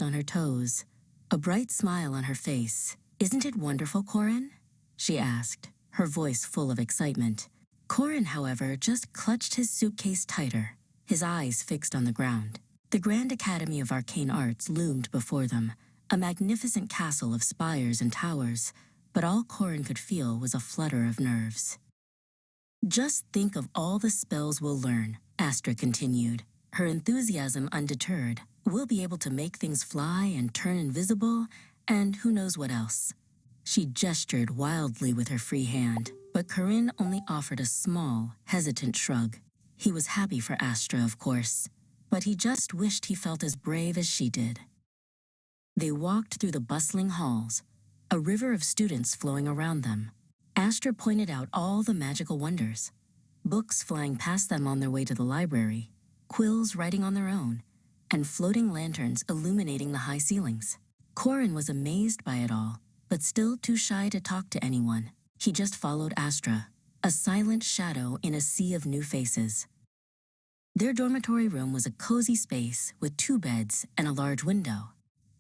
on her toes, a bright smile on her face. "Isn't it wonderful, Corin?" she asked, her voice full of excitement. Corin, however, just clutched his suitcase tighter, his eyes fixed on the ground. The Grand Academy of Arcane Arts loomed before them, a magnificent castle of spires and towers, but all Corin could feel was a flutter of nerves. "Just think of all the spells we'll learn," Astra continued, her enthusiasm undeterred. "We'll be able to make things fly and turn invisible, and who knows what else." She gestured wildly with her free hand, but Corin only offered a small, hesitant shrug. He was happy for Astra, of course, but he just wished he felt as brave as she did. They walked through the bustling halls, a river of students flowing around them. Astra pointed out all the magical wonders, books flying past them on their way to the library, quills writing on their own, and floating lanterns illuminating the high ceilings. Corin was amazed by it all, but still too shy to talk to anyone. He just followed Astra, a silent shadow in a sea of new faces. Their dormitory room was a cozy space with 2 beds and a large window.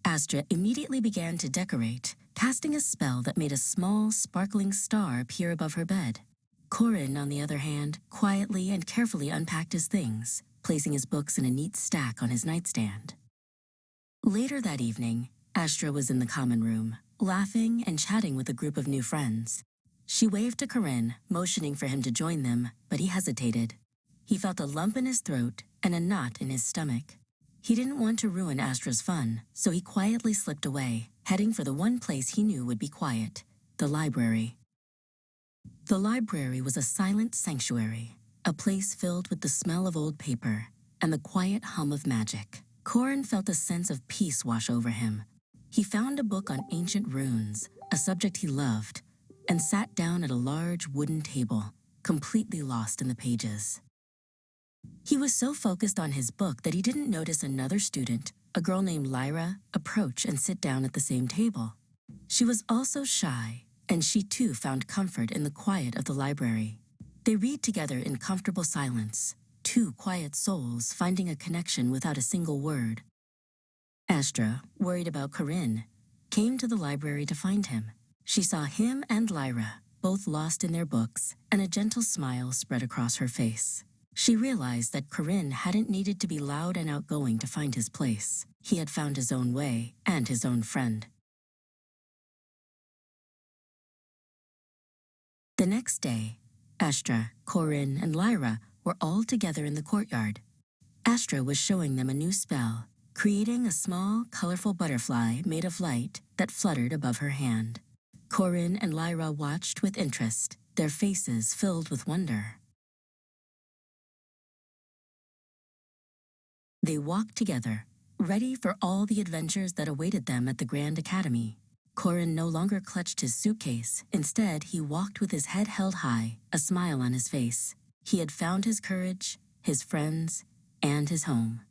Astra immediately began to decorate, casting a spell that made a small, sparkling star appear above her bed. Corin, on the other hand, quietly and carefully unpacked his things, placing his books in a neat stack on his nightstand. Later that evening, Astra was in the common room, laughing and chatting with a group of new friends. She waved to Corin, motioning for him to join them, but he hesitated. He felt a lump in his throat and a knot in his stomach. He didn't want to ruin Astra's fun, so he quietly slipped away, heading for the one place he knew would be quiet, the library. The library was a silent sanctuary, a place filled with the smell of old paper and the quiet hum of magic. Corin felt a sense of peace wash over him. He found a book on ancient runes, a subject he loved, and sat down at a large wooden table, completely lost in the pages. He was so focused on his book that he didn't notice another student, a girl named Lyra, approach and sit down at the same table. She was also shy, and she too found comfort in the quiet of the library. They read together in comfortable silence, 2 quiet souls finding a connection without a single word. Astra, worried about Corin, came to the library to find him. She saw him and Lyra, both lost in their books, and a gentle smile spread across her face. She realized that Corin hadn't needed to be loud and outgoing to find his place. He had found his own way and his own friend. The next day, Astra, Corin, and Lyra were all together in the courtyard. Astra was showing them a new spell, creating a small, colorful butterfly made of light that fluttered above her hand. Corin and Lyra watched with interest, their faces filled with wonder. They walked together, ready for all the adventures that awaited them at the Grand Academy. Corin no longer clutched his suitcase. Instead, he walked with his head held high, a smile on his face. He had found his courage, his friends, and his home.